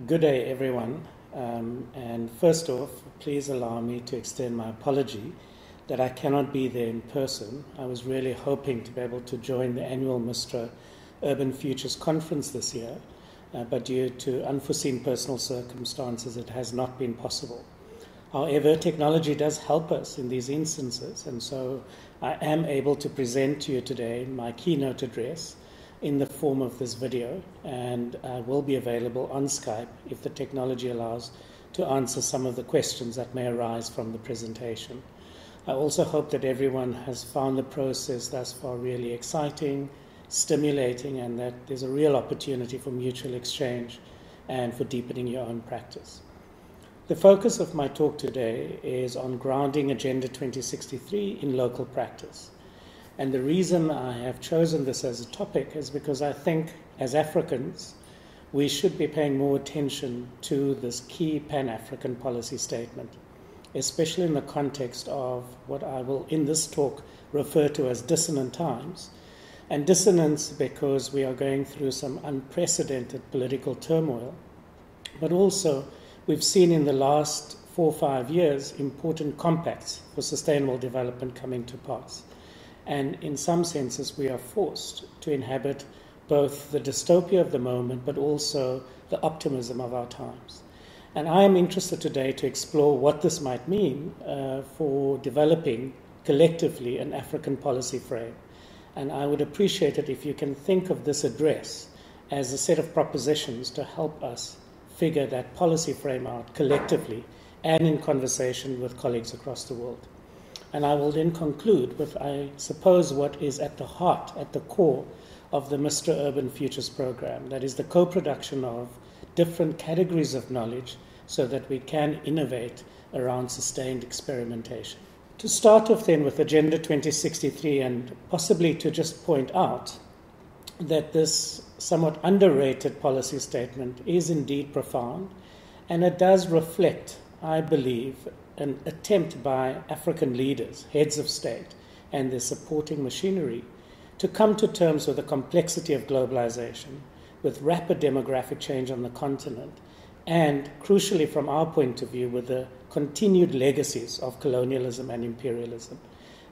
Good day, everyone. And first off, please allow me to extend my apology that I cannot be there in person. I was really hoping to be able to join the annual Mistra Urban Futures Conference this year, but due to unforeseen personal circumstances, it has not been possible. However, technology does help us in these instances, and so I am able to present to you today my keynote address in the form of this video, and will be available on Skype if the technology allows to answer some of the questions that may arise from the presentation. I also hope that everyone has found the process thus far really exciting, stimulating, and that there's a real opportunity for mutual exchange and for deepening your own practice. The focus of my talk today is on grounding Agenda 2063 in local practice. And the reason I have chosen this as a topic is because I think as Africans, we should be paying more attention to this key Pan-African policy statement, especially in the context of what I will in this talk refer to as dissonant times. And dissonance because we are going through some unprecedented political turmoil, but also we've seen in the last 4 or 5 years important compacts for sustainable development coming to pass. And in some senses, we are forced to inhabit both the dystopia of the moment, but also the optimism of our times. And I am interested today to explore what this might mean for developing collectively an African policy frame. And I would appreciate it if you can think of this address as a set of propositions to help us figure that policy frame out collectively and in conversation with colleagues across the world. And I will then conclude with, I suppose, what is at the heart, at the core of the Mistra Urban Futures program. That is the co-production of different categories of knowledge so that we can innovate around sustained experimentation. To start off then with Agenda 2063, and possibly to just point out that this somewhat underrated policy statement is indeed profound, and it does reflect, I believe, an attempt by African leaders, heads of state, and their supporting machinery to come to terms with the complexity of globalization, with rapid demographic change on the continent, and crucially from our point of view, with the continued legacies of colonialism and imperialism.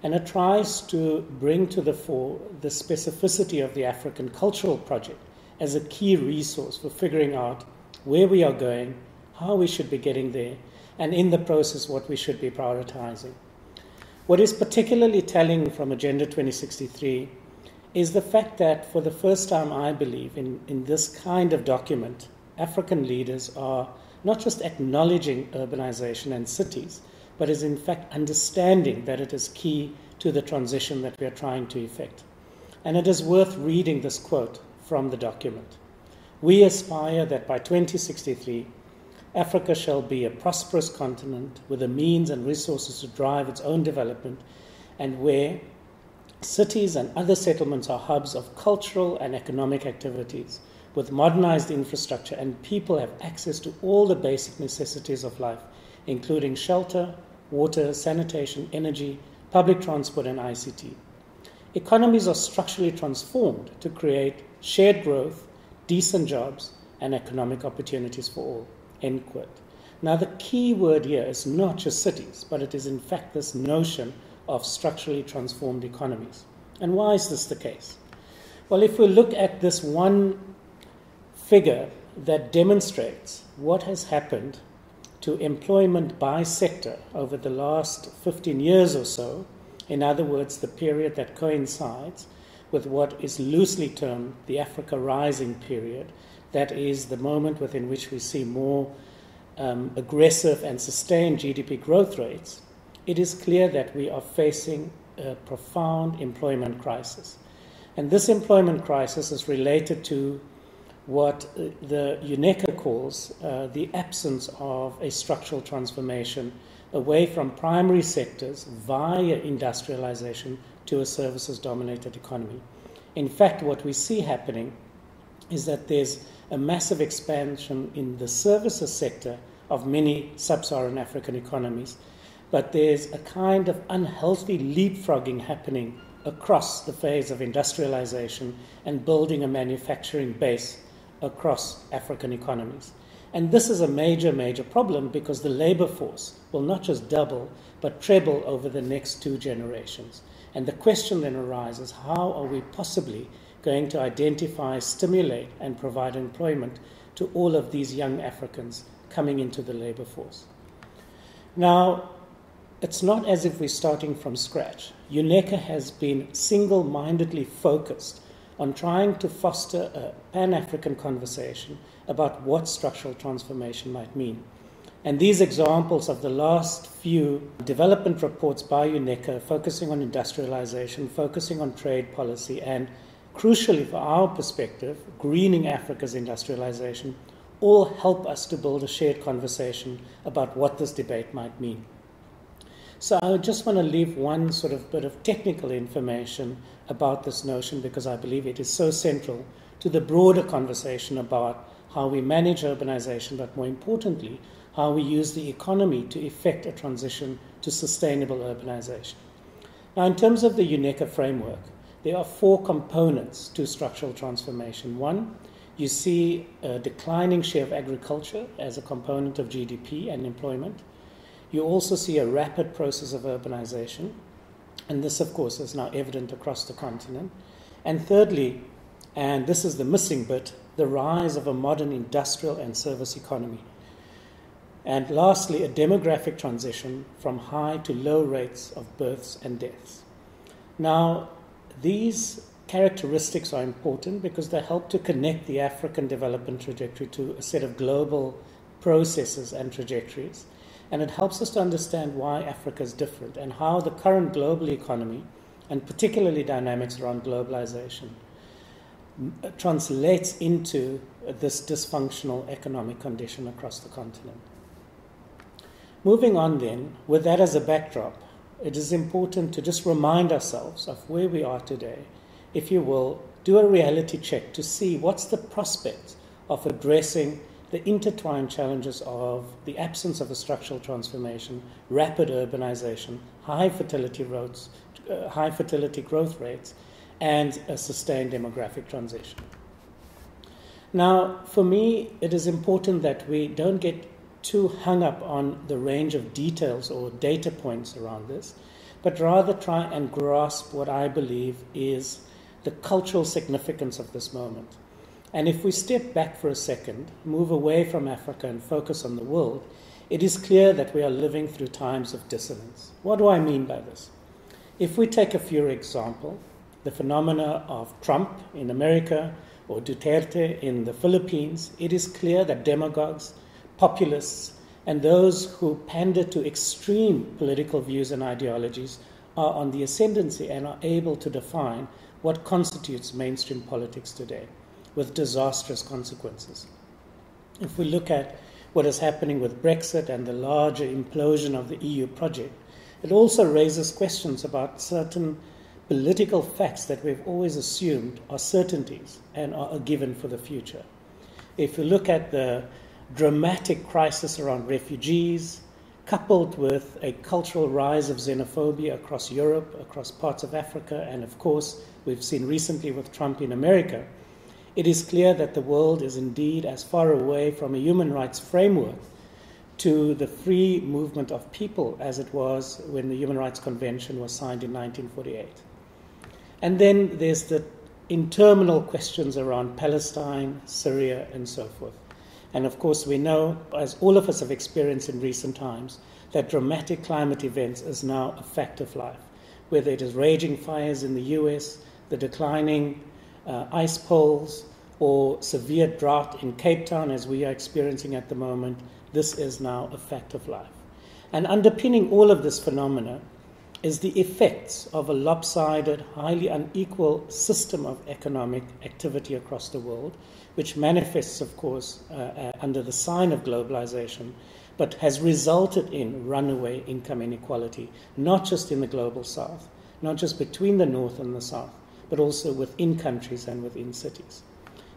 And it tries to bring to the fore the specificity of the African cultural project as a key resource for figuring out where we are going, how we should be getting there, and in the process, what we should be prioritizing. What is particularly telling from Agenda 2063 is the fact that for the first time, I believe, in this kind of document, African leaders are not just acknowledging urbanization and cities, but is in fact understanding that it is key to the transition that we are trying to effect. And it is worth reading this quote from the document. "We aspire that by 2063, Africa shall be a prosperous continent with the means and resources to drive its own development, and where cities and other settlements are hubs of cultural and economic activities, with modernized infrastructure, and people have access to all the basic necessities of life, including shelter, water, sanitation, energy, public transport, and ICT. Economies are structurally transformed to create shared growth, decent jobs, and economic opportunities for all." End quote. Now, the key word here is not just cities, but it is in fact this notion of structurally transformed economies. And why is this the case? Well, if we look at this one figure that demonstrates what has happened to employment by sector over the last 15 years or so, in other words, the period that coincides with what is loosely termed the Africa Rising period, that is the moment within which we see more aggressive and sustained GDP growth rates, it is clear that we are facing a profound employment crisis. And this employment crisis is related to what the UNECA calls the absence of a structural transformation away from primary sectors via industrialization to a services-dominated economy. In fact, what we see happening is that there's a massive expansion in the services sector of many sub-Saharan African economies, but there's a kind of unhealthy leapfrogging happening across the phase of industrialization and building a manufacturing base across African economies. And this is a major, major problem because the labor force will not just double, but treble over the next 2 generations. And the question then arises, how are we possibly going to identify, stimulate, and provide employment to all of these young Africans coming into the labor force? Now, it's not as if we're starting from scratch. UNECA has been single-mindedly focused on trying to foster a Pan-African conversation about what structural transformation might mean. And these examples of the last few development reports by UNECA focusing on industrialization, focusing on trade policy, and crucially for our perspective, greening Africa's industrialization, all help us to build a shared conversation about what this debate might mean. So I just want to leave one sort of bit of technical information about this notion because I believe it is so central to the broader conversation about how we manage urbanization, but more importantly, how we use the economy to effect a transition to sustainable urbanization. Now, in terms of the UNECA framework, there are 4 components to structural transformation. One, you see a declining share of agriculture as a component of GDP and employment. You also see a rapid process of urbanization, and this, of course, is now evident across the continent. And thirdly, and this is the missing bit, the rise of a modern industrial and service economy. And lastly, a demographic transition from high to low rates of births and deaths. Now, these characteristics are important because they help to connect the African development trajectory to a set of global processes and trajectories. And it helps us to understand why Africa is different and how the current global economy, and particularly dynamics around globalization, translates into this dysfunctional economic condition across the continent. Moving on then, with that as a backdrop, it is important to just remind ourselves of where we are today. If you will, do a reality check to see what's the prospect of addressing the intertwined challenges of the absence of a structural transformation, rapid urbanization, high fertility growth rates, and a sustained demographic transition. Now, for me, it is important that we don't get too hung up on the range of details or data points around this, but rather try and grasp what I believe is the cultural significance of this moment. And if we step back for a second, move away from Africa and focus on the world, it is clear that we are living through times of dissonance. What do I mean by this? If we take a few examples, the phenomena of Trump in America or Duterte in the Philippines, it is clear that demagogues, populists, and those who pander to extreme political views and ideologies are on the ascendancy and are able to define what constitutes mainstream politics today, with disastrous consequences. If we look at what is happening with Brexit and the larger implosion of the EU project, it also raises questions about certain political facts that we've always assumed are certainties and are a given for the future. If you look at the dramatic crisis around refugees, coupled with a cultural rise of xenophobia across Europe, across parts of Africa, and of course, we've seen recently with Trump in America, it is clear that the world is indeed as far away from a human rights framework to the free movement of people as it was when the Human Rights Convention was signed in 1948. And then there's the interminable questions around Palestine, Syria, and so forth. And of course, we know, as all of us have experienced in recent times, that dramatic climate events is now a fact of life. Whether it is raging fires in the US, the declining ice poles, or severe drought in Cape Town, as we are experiencing at the moment, this is now a fact of life. And underpinning all of this phenomena is the effects of a lopsided, highly unequal system of economic activity across the world, which manifests, of course, under the sign of globalization, but has resulted in runaway income inequality, not just in the global south, not just between the north and the south, but also within countries and within cities.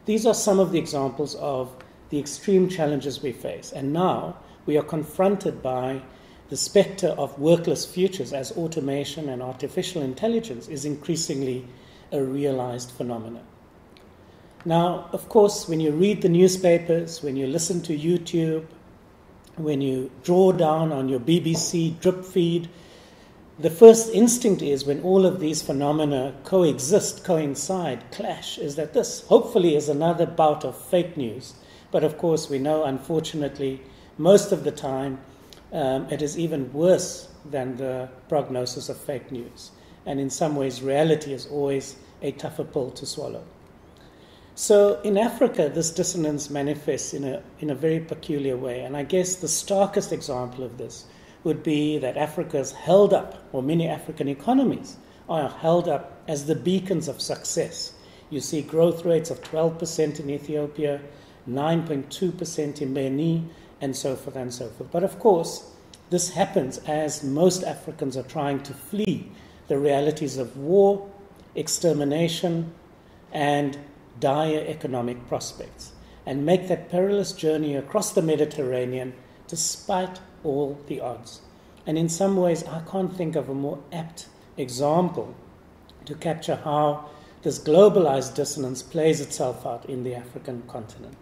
These are some of the examples of the extreme challenges we face. And now we are confronted by the specter of workless futures as automation and artificial intelligence is increasingly a realized phenomenon. Now, of course, when you read the newspapers, when you listen to YouTube, when you draw down on your BBC drip feed, the first instinct is, when all of these phenomena coexist, coincide, clash, is that this hopefully is another bout of fake news. But of course, we know, unfortunately, most of the time, it is even worse than the prognosis of fake news. And in some ways, reality is always a tougher pill to swallow. So in Africa, this dissonance manifests in a very peculiar way. And I guess the starkest example of this would be that Africa is held up, or many African economies are held up as the beacons of success. You see growth rates of 12% in Ethiopia, 9.2% in Benin, and so forth and so forth. But of course, this happens as most Africans are trying to flee the realities of war, extermination, and dire economic prospects, and make that perilous journey across the Mediterranean despite all the odds. And in some ways, I can't think of a more apt example to capture how this globalized dissonance plays itself out in the African continent.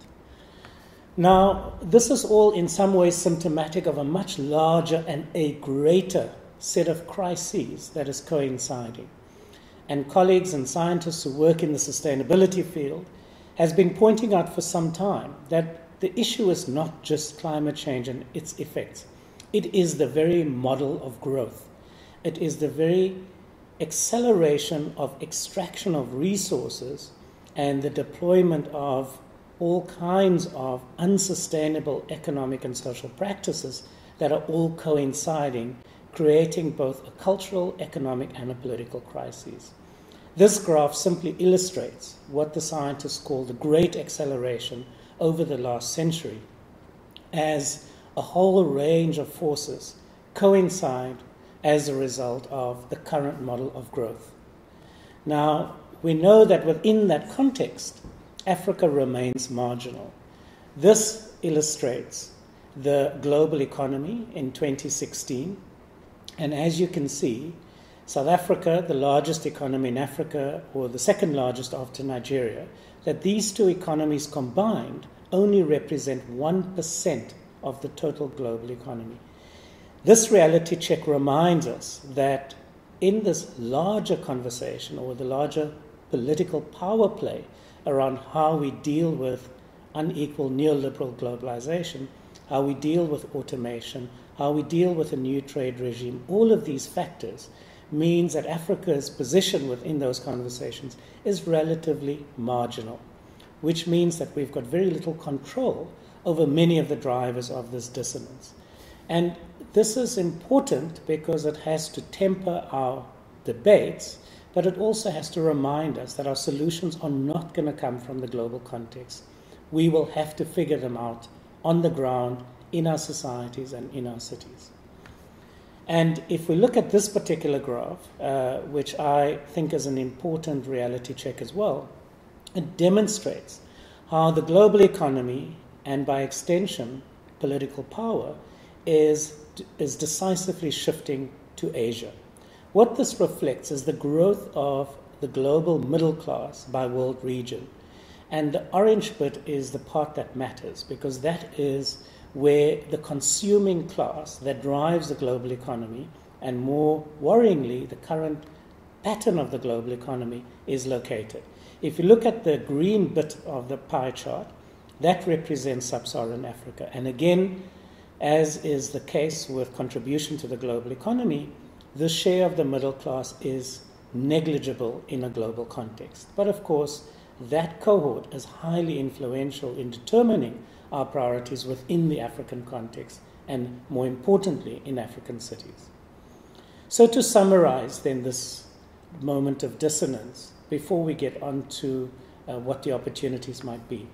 Now, this is all in some ways symptomatic of a much larger and a greater set of crises that is coinciding. And colleagues and scientists who work in the sustainability field has been pointing out for some time that the issue is not just climate change and its effects. It is the very model of growth. It is the very acceleration of extraction of resources and the deployment of all kinds of unsustainable economic and social practices that are all coinciding, creating both a cultural, economic, and a political crisis. This graph simply illustrates what the scientists call the great acceleration over the last century, as a whole range of forces coincide as a result of the current model of growth. Now, we know that within that context, Africa remains marginal. This illustrates the global economy in 2016. And as you can see, South Africa, the largest economy in Africa, or the second largest after Nigeria, that these two economies combined only represent 1% of the total global economy. This reality check reminds us that in this larger conversation, or the larger political power play around how we deal with unequal neoliberal globalization, how we deal with automation, how we deal with a new trade regime, all of these factors means that Africa's position within those conversations is relatively marginal, which means that we've got very little control over many of the drivers of this dissonance. And this is important because it has to temper our debates, but it also has to remind us that our solutions are not going to come from the global context. We will have to figure them out on the ground in our societies and in our cities. And if we look at this particular graph, which I think is an important reality check as well, it demonstrates how the global economy, and by extension political power, is decisively shifting to Asia. What this reflects is the growth of the global middle class by world region. And the orange bit is the part that matters, because that is where the consuming class that drives the global economy, and more worryingly, the current pattern of the global economy, is located. If you look at the green bit of the pie chart, that represents sub-Saharan Africa. And again, as is the case with contribution to the global economy, the share of the middle class is negligible in a global context. But of course, that cohort is highly influential in determining our priorities within the African context, and more importantly, in African cities. So to summarize then this moment of dissonance, before we get on to what the opportunities might be.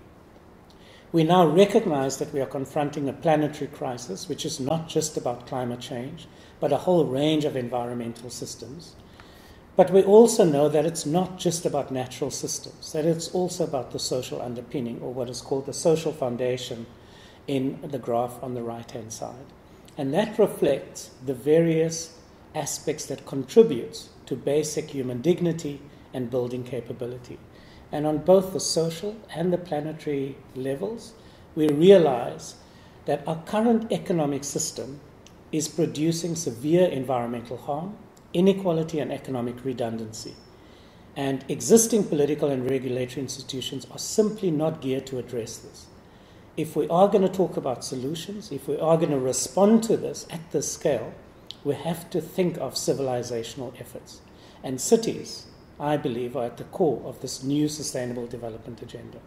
We now recognize that we are confronting a planetary crisis, which is not just about climate change, but a whole range of environmental systems. But we also know that it's not just about natural systems, that it's also about the social underpinning, or what is called the social foundation in the graph on the right-hand side. And that reflects the various aspects that contribute to basic human dignity and building capability. And on both the social and the planetary levels, we realize that our current economic system is producing severe environmental harm, inequality, and economic redundancy. And existing political and regulatory institutions are simply not geared to address this. If we are going to talk about solutions, if we are going to respond to this at this scale, we have to think of civilizational efforts. And cities, I believe, are at the core of this new sustainable development agenda.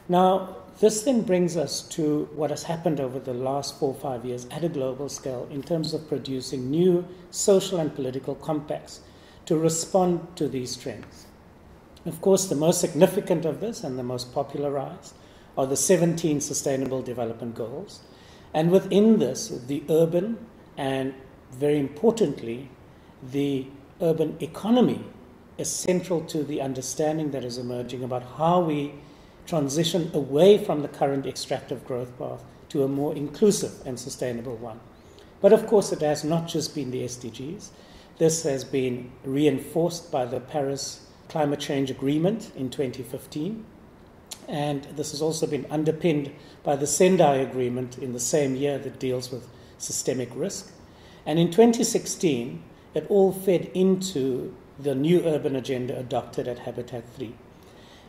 Now, this then brings us to what has happened over the last 4 or 5 years at a global scale in terms of producing new social and political compacts to respond to these trends. Of course, the most significant of this and the most popularized are the 17 Sustainable Development Goals. And within this, the urban and, very importantly, the urban economy is central to the understanding that is emerging about how we transition away from the current extractive growth path to a more inclusive and sustainable one. But of course, it has not just been the SDGs. This has been reinforced by the Paris Climate Change Agreement in 2015. And this has also been underpinned by the Sendai Agreement in the same year that deals with systemic risk. And in 2016, it all fed into the new urban agenda adopted at Habitat 3.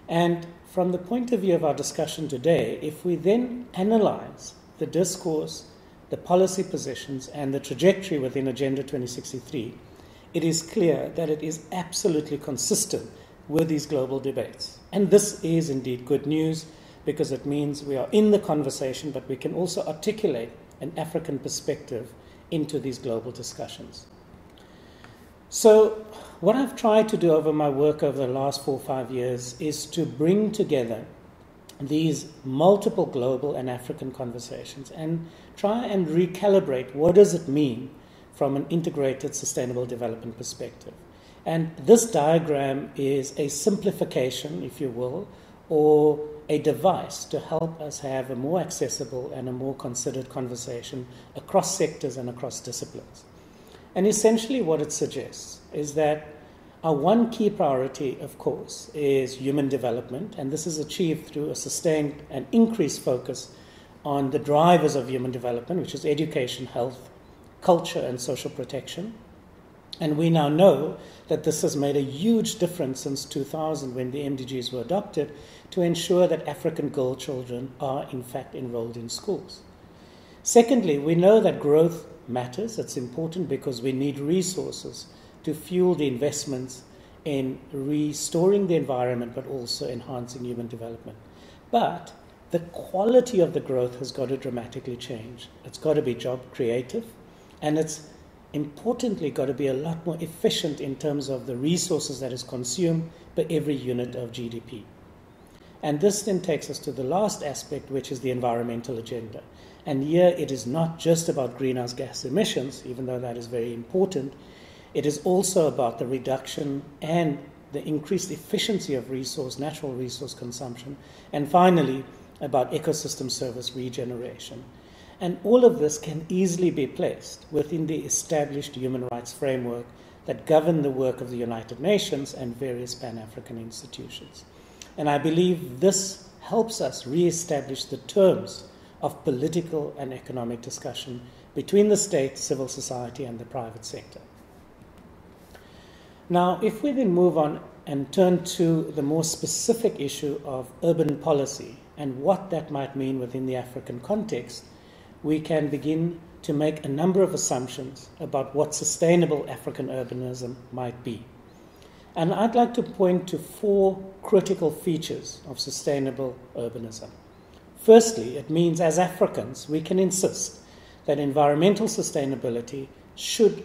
And from the point of view of our discussion today, if we then analyze the discourse, the policy positions, and the trajectory within Agenda 2063, it is clear that it is absolutely consistent with these global debates. And this is indeed good news because it means we are in the conversation, but we can also articulate an African perspective into these global discussions. So what I've tried to do over my work over the last 4 or 5 years is to bring together these multiple global and African conversations and try and recalibrate what does it mean from an integrated sustainable development perspective. And this diagram is a simplification, if you will, or a device to help us have a more accessible and a more considered conversation across sectors and across disciplines. And essentially what it suggests is that our one key priority, of course, is human development, and this is achieved through a sustained and increased focus on the drivers of human development, which is education, health, culture, and social protection. And we now know that this has made a huge difference since 2000 when the MDGs were adopted to ensure that African girl children are in fact enrolled in schools. Secondly, we know that growth matters. It's important because we need resources to fuel the investments in restoring the environment but also enhancing human development. But the quality of the growth has got to dramatically change. It's got to be job creative, and it's importantly got to be a lot more efficient in terms of the resources that is consumed per every unit of GDP. And this then takes us to the last aspect, which is the environmental agenda. And here it is not just about greenhouse gas emissions, even though that is very important. It is also about the reduction and the increased efficiency of natural resource consumption, and finally about ecosystem service regeneration. And all of this can easily be placed within the established human rights framework that govern the work of the United Nations and various Pan-African institutions. And I believe this helps us re-establish the terms of political and economic discussion between the state, civil society, and the private sector. Now, if we then move on and turn to the more specific issue of urban policy and what that might mean within the African context, we can begin to make a number of assumptions about what sustainable African urbanism might be. And I'd like to point to 4 critical features of sustainable urbanism. Firstly, it means as Africans, we can insist that environmental sustainability should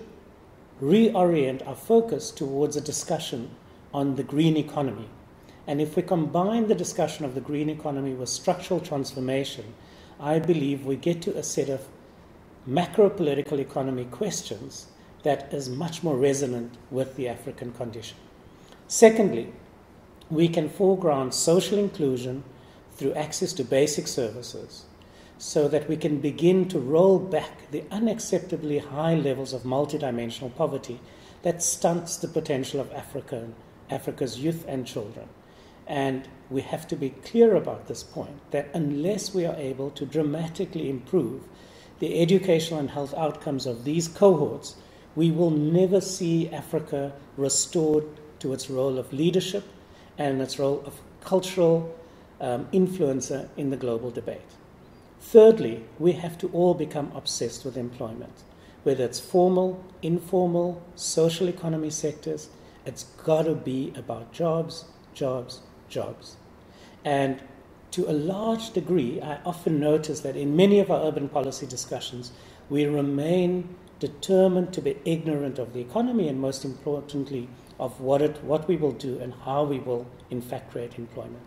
reorient our focus towards a discussion on the green economy. And if we combine the discussion of the green economy with structural transformation, I believe we get to a set of macro-political economy questions that is much more resonant with the African condition. Secondly, we can foreground social inclusion through access to basic services so that we can begin to roll back the unacceptably high levels of multidimensional poverty that stunts the potential of Africa's youth and children. And we have to be clear about this point, that unless we are able to dramatically improve the educational and health outcomes of these cohorts, we will never see Africa restored to its role of leadership and its role of cultural influencer in the global debate. Thirdly, we have to all become obsessed with employment, whether it's formal, informal, social economy sectors. It's got to be about jobs, jobs, jobs. And to a large degree, I often notice that in many of our urban policy discussions, we remain determined to be ignorant of the economy and, most importantly, of what we will do and how we will, in fact, create employment.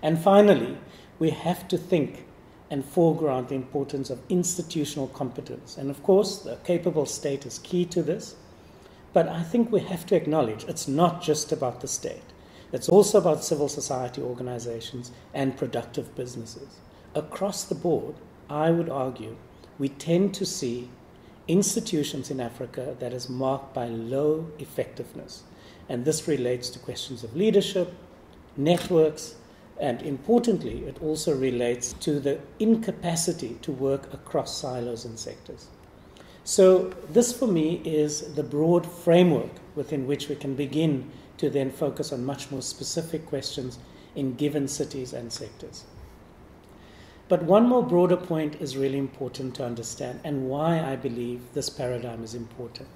And finally, we have to think and foreground the importance of institutional competence. And of course, a capable state is key to this. But I think we have to acknowledge it's not just about the state. It's also about civil society organizations and productive businesses. Across the board, I would argue, we tend to see institutions in Africa that is marked by low effectiveness. And this relates to questions of leadership, networks, and importantly, it also relates to the incapacity to work across silos and sectors. So this, for me, is the broad framework within which we can begin to then focus on much more specific questions in given cities and sectors. But one more broader point is really important to understand, and why I believe this paradigm is important.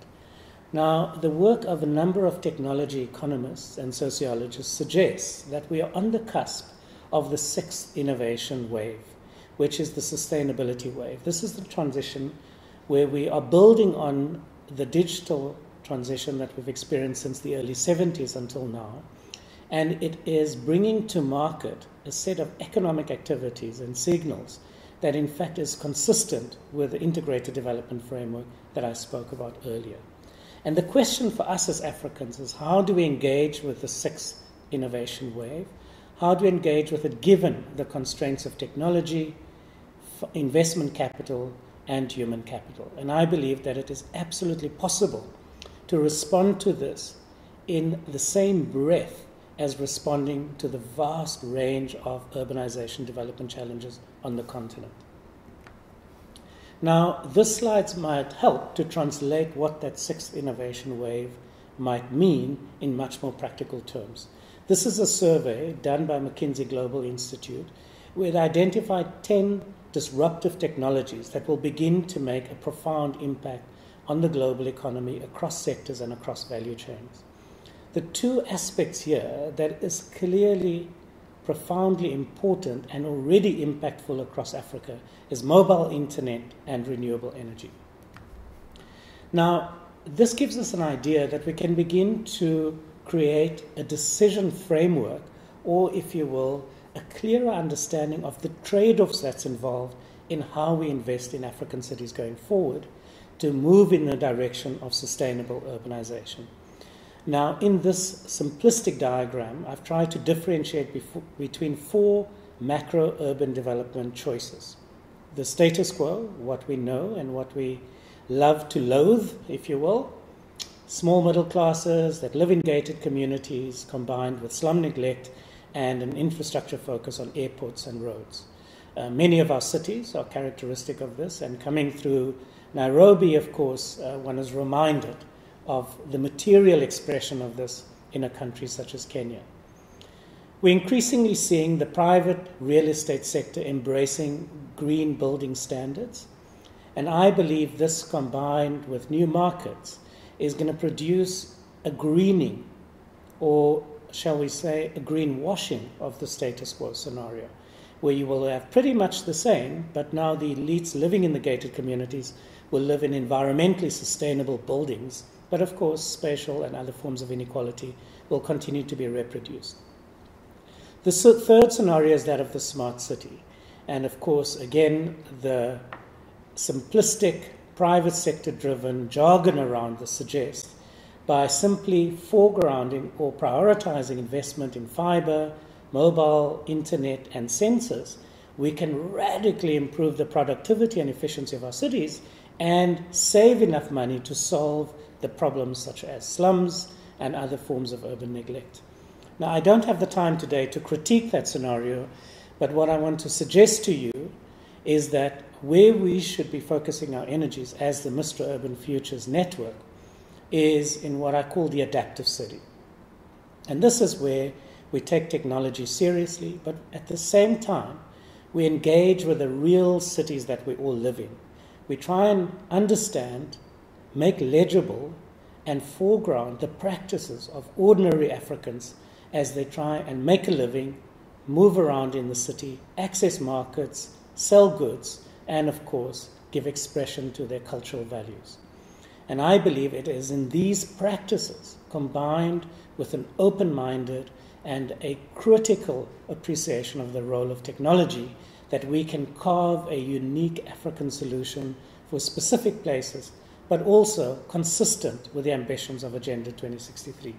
Now, the work of a number of technology economists and sociologists suggests that we are on the cusp of the sixth innovation wave, which is the sustainability wave. This is the transition where we are building on the digital transition that we've experienced since the early 70s until now. And it is bringing to market a set of economic activities and signals that in fact is consistent with the integrated development framework that I spoke about earlier. And the question for us as Africans is, how do we engage with the sixth innovation wave? How do we engage with it given the constraints of technology, investment capital, and human capital? And I believe that it is absolutely possible to respond to this in the same breath as responding to the vast range of urbanization development challenges on the continent. Now, this slide might help to translate what that sixth innovation wave might mean in much more practical terms. This is a survey done by McKinsey Global Institute, where it identified 10 disruptive technologies that will begin to make a profound impact on the global economy across sectors and across value chains. The two aspects here that is clearly profoundly important and already impactful across Africa is mobile internet and renewable energy. Now, this gives us an idea that we can begin to create a decision framework, or if you will, a clearer understanding of the trade-offs that's involved in how we invest in African cities going forward to move in the direction of sustainable urbanization. Now, in this simplistic diagram, I've tried to differentiate between four macro urban development choices. The status quo, what we know and what we love to loathe, if you will. Small middle classes that live in gated communities combined with slum neglect and an infrastructure focus on airports and roads. Many of our cities are characteristic of this, and coming through Nairobi, of course, one is reminded of the material expression of this in a country such as Kenya. We're increasingly seeing the private real estate sector embracing green building standards, and I believe this, combined with new markets, is going to produce a greening, or shall we say a greenwashing of the status quo scenario, where you will have pretty much the same, but now the elites living in the gated communities will live in environmentally sustainable buildings, but of course spatial and other forms of inequality will continue to be reproduced. The third scenario is that of the smart city, and of course again the simplistic private sector driven jargon around this suggests by simply foregrounding or prioritizing investment in fiber, mobile, internet, and sensors, we can radically improve the productivity and efficiency of our cities and save enough money to solve the problems such as slums and other forms of urban neglect. Now, I don't have the time today to critique that scenario, but what I want to suggest to you is that where we should be focusing our energies as the Mistra Urban Futures Network is in what I call the adaptive city. And this is where we take technology seriously, but at the same time, we engage with the real cities that we all live in. We try and understand, make legible, and foreground the practices of ordinary Africans as they try and make a living, move around in the city, access markets, sell goods, and of course, give expression to their cultural values. And I believe it is in these practices, combined with an open-minded and a critical appreciation of the role of technology, that we can carve a unique African solution for specific places, but also consistent with the ambitions of Agenda 2063.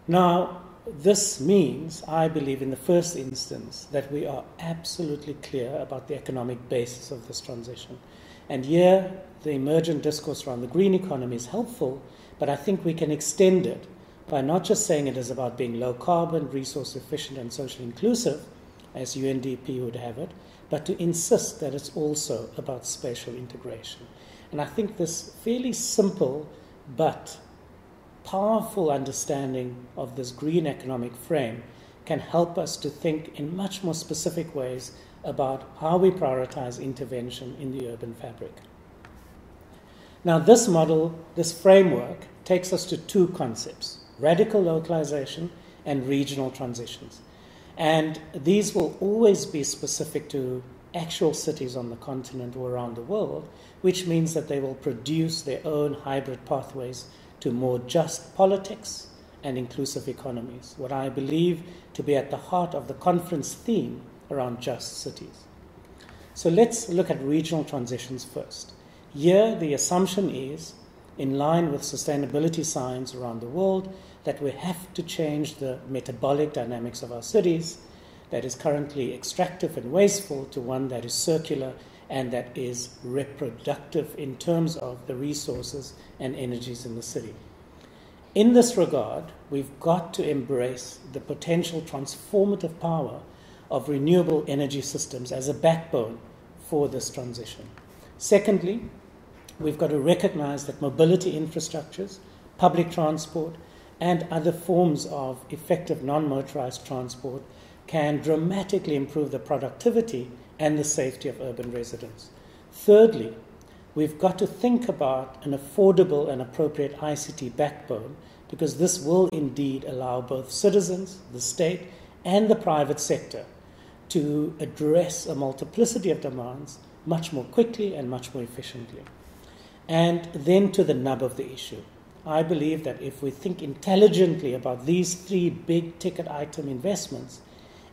Now, this means, I believe, in the first instance, that we are absolutely clear about the economic basis of this transition. And here, the emergent discourse around the green economy is helpful, but I think we can extend it by not just saying it is about being low carbon, resource efficient, and socially inclusive, as UNDP would have it, but to insist that it's also about spatial integration. And I think this fairly simple but powerful understanding of this green economic frame can help us to think in much more specific ways about how we prioritize intervention in the urban fabric. Now, this model, this framework, takes us to two concepts: radical localization and regional transitions. And these will always be specific to actual cities on the continent or around the world, which means that they will produce their own hybrid pathways to more just politics and inclusive economies, what I believe to be at the heart of the conference theme around just cities. So let's look at regional transitions first. Here, the assumption is, in line with sustainability science around the world, that we have to change the metabolic dynamics of our cities that is currently extractive and wasteful to one that is circular and that is reproductive in terms of the resources and energies in the city. In this regard, we've got to embrace the potential transformative power of renewable energy systems as a backbone for this transition. Secondly, we've got to recognize that mobility infrastructures, public transport, and other forms of effective non-motorized transport can dramatically improve the productivity and the safety of urban residents. Thirdly, we've got to think about an affordable and appropriate ICT backbone, because this will indeed allow both citizens, the state, and the private sector to address a multiplicity of demands much more quickly and much more efficiently. And then to the nub of the issue. I believe that if we think intelligently about these three big ticket item investments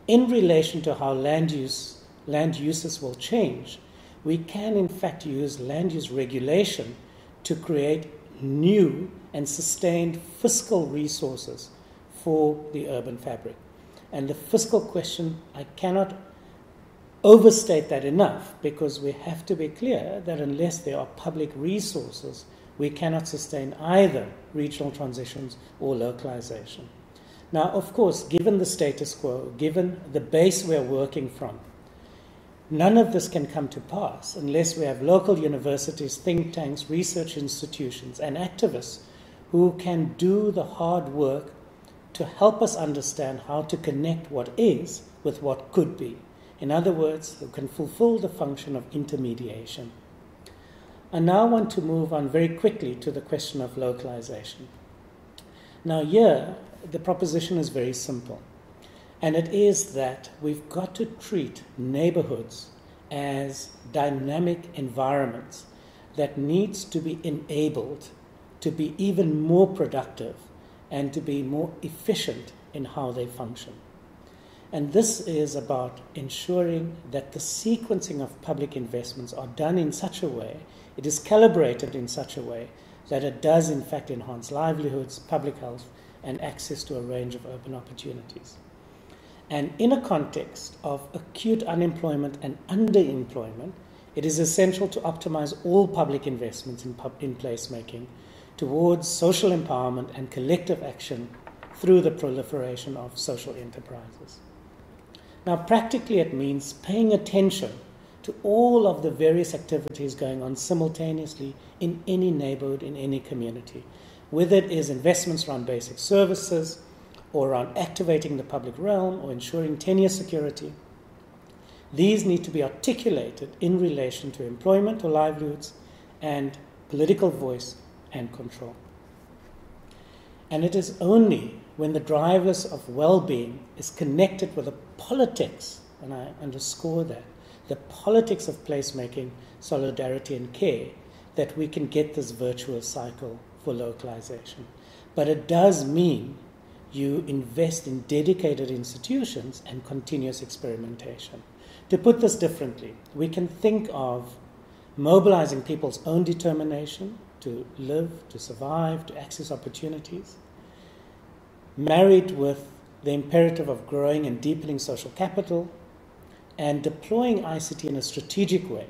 in relation to how land uses will change, we can in fact use land use regulation to create new and sustained fiscal resources for the urban fabric. And the fiscal question, I cannot overstate that enough, because we have to be clear that unless there are public resources, we cannot sustain either regional transitions or localization. Now, of course, given the status quo, given the base we're working from, none of this can come to pass unless we have local universities, think tanks, research institutions, and activists who can do the hard work to help us understand how to connect what is with what could be. In other words, who can fulfill the function of intermediation. I now want to move on very quickly to the question of localization. Now here, the proposition is very simple, and it is that we've got to treat neighborhoods as dynamic environments that needs to be enabled to be even more productive and to be more efficient in how they function. And this is about ensuring that the sequencing of public investments are done in such a way, it is calibrated in such a way that it does in fact enhance livelihoods, public health, and access to a range of urban opportunities. And in a context of acute unemployment and underemployment, it is essential to optimize all public investments in placemaking towards social empowerment and collective action through the proliferation of social enterprises. Now, practically it means paying attention to all of the various activities going on simultaneously in any neighborhood, in any community, whether it is investments around basic services or around activating the public realm or ensuring tenure security. These need to be articulated in relation to employment or livelihoods and political voice and control. And it is only when the drivers of well-being is connected with the politics, and I underscore that, the politics of placemaking, solidarity and care, that we can get this virtuous cycle for localization. But it does mean you invest in dedicated institutions and continuous experimentation. To put this differently, we can think of mobilizing people's own determination to live, to survive, to access opportunities, married with the imperative of growing and deepening social capital and deploying ICT in a strategic way.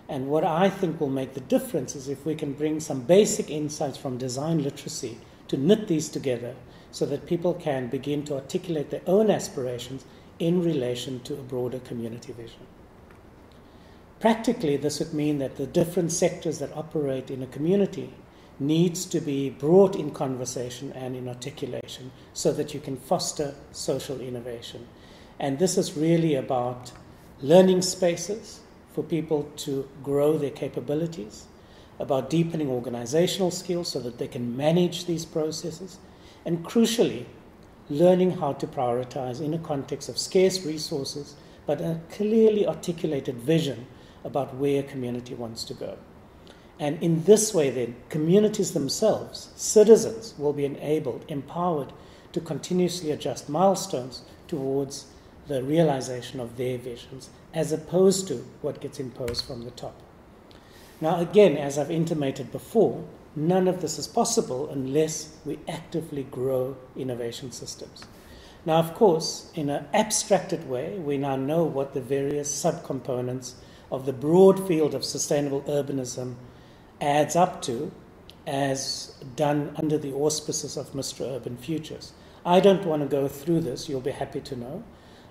And what I think will make the difference is if we can bring some basic insights from design literacy to knit these together so that people can begin to articulate their own aspirations in relation to a broader community vision. Practically, this would mean that the different sectors that operate in a community needs to be brought in conversation and in articulation so that you can foster social innovation. And this is really about learning spaces for people to grow their capabilities, about deepening organizational skills so that they can manage these processes, and crucially, learning how to prioritize in a context of scarce resources, but a clearly articulated vision about where a community wants to go. And in this way, then, communities themselves, citizens, will be enabled, empowered to continuously adjust milestones towards the realization of their visions, as opposed to what gets imposed from the top. Now, again, as I've intimated before, none of this is possible unless we actively grow innovation systems. Now, of course, in an abstracted way, we now know what the various subcomponents of the broad field of sustainable urbanism adds up to, as done under the auspices of Mistra Urban Futures. I don't want to go through this, you'll be happy to know.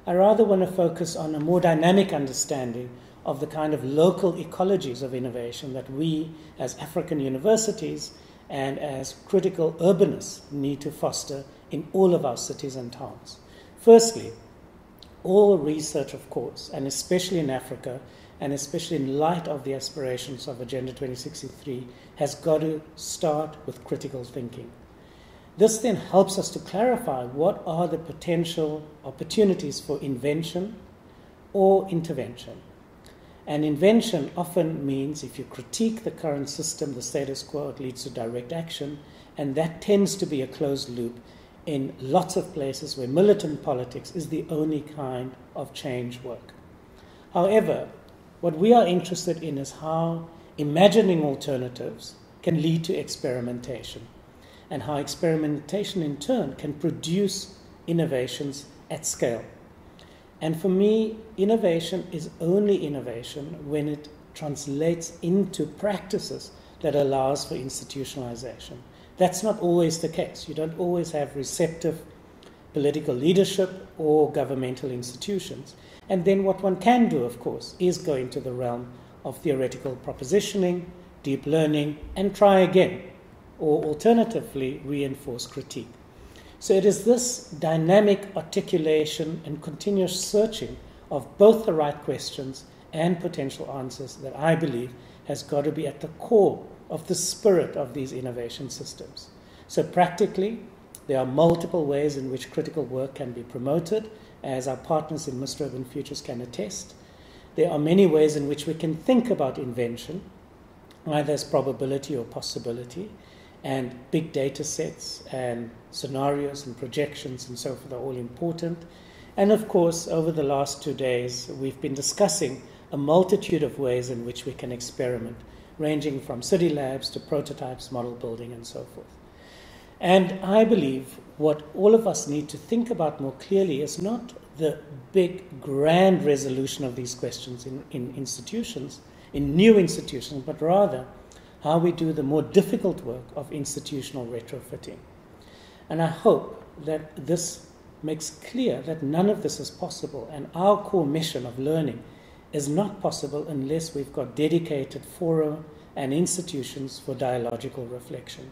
I rather want to focus on a more dynamic understanding of the kind of local ecologies of innovation that we as African universities and as critical urbanists need to foster in all of our cities and towns. Firstly, all research, of course, and especially in Africa, and especially in light of the aspirations of Agenda 2063, has got to start with critical thinking. This then helps us to clarify what are the potential opportunities for invention or intervention. And invention often means if you critique the current system, the status quo, it leads to direct action, and that tends to be a closed loop in lots of places where militant politics is the only kind of change work. However, what we are interested in is how imagining alternatives can lead to experimentation, and how experimentation in turn can produce innovations at scale. And for me, innovation is only innovation when it translates into practices that allows for institutionalization. That's not always the case. You don't always have receptive political leadership or governmental institutions. And then what one can do, of course, is go into the realm of theoretical propositioning, deep learning, and try again, or alternatively, reinforce critique. So it is this dynamic articulation and continuous searching of both the right questions and potential answers that I believe has got to be at the core of the spirit of these innovation systems. So practically, there are multiple ways in which critical work can be promoted, as our partners in Mistra Urban Futures can attest. There are many ways in which we can think about invention, either as probability or possibility, and big data sets and scenarios and projections and so forth are all important. And of course, over the last 2 days, we've been discussing a multitude of ways in which we can experiment, ranging from city labs to prototypes, model building, and so forth. And I believe what all of us need to think about more clearly is not the big, grand resolution of these questions in institutions, in new institutions, but rather how we do the more difficult work of institutional retrofitting. And I hope that this makes clear that none of this is possible, and our core mission of learning is not possible unless we've got dedicated fora and institutions for dialogical reflection.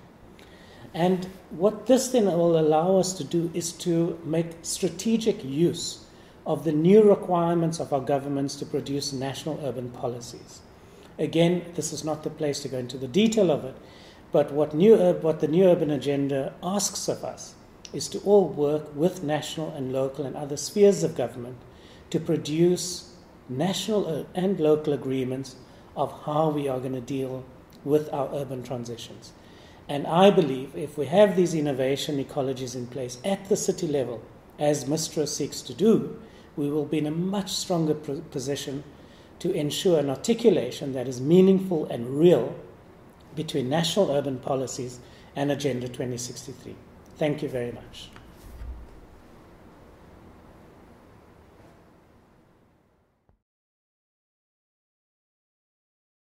And what this then will allow us to do is to make strategic use of the new requirements of our governments to produce national urban policies. Again, this is not the place to go into the detail of it, but what the New Urban Agenda asks of us is to all work with national and local and other spheres of government to produce national and local agreements of how we are going to deal with our urban transitions. And I believe if we have these innovation ecologies in place at the city level, as Mistra seeks to do, we will be in a much stronger position to ensure an articulation that is meaningful and real between national urban policies and Agenda 2063. Thank you very much.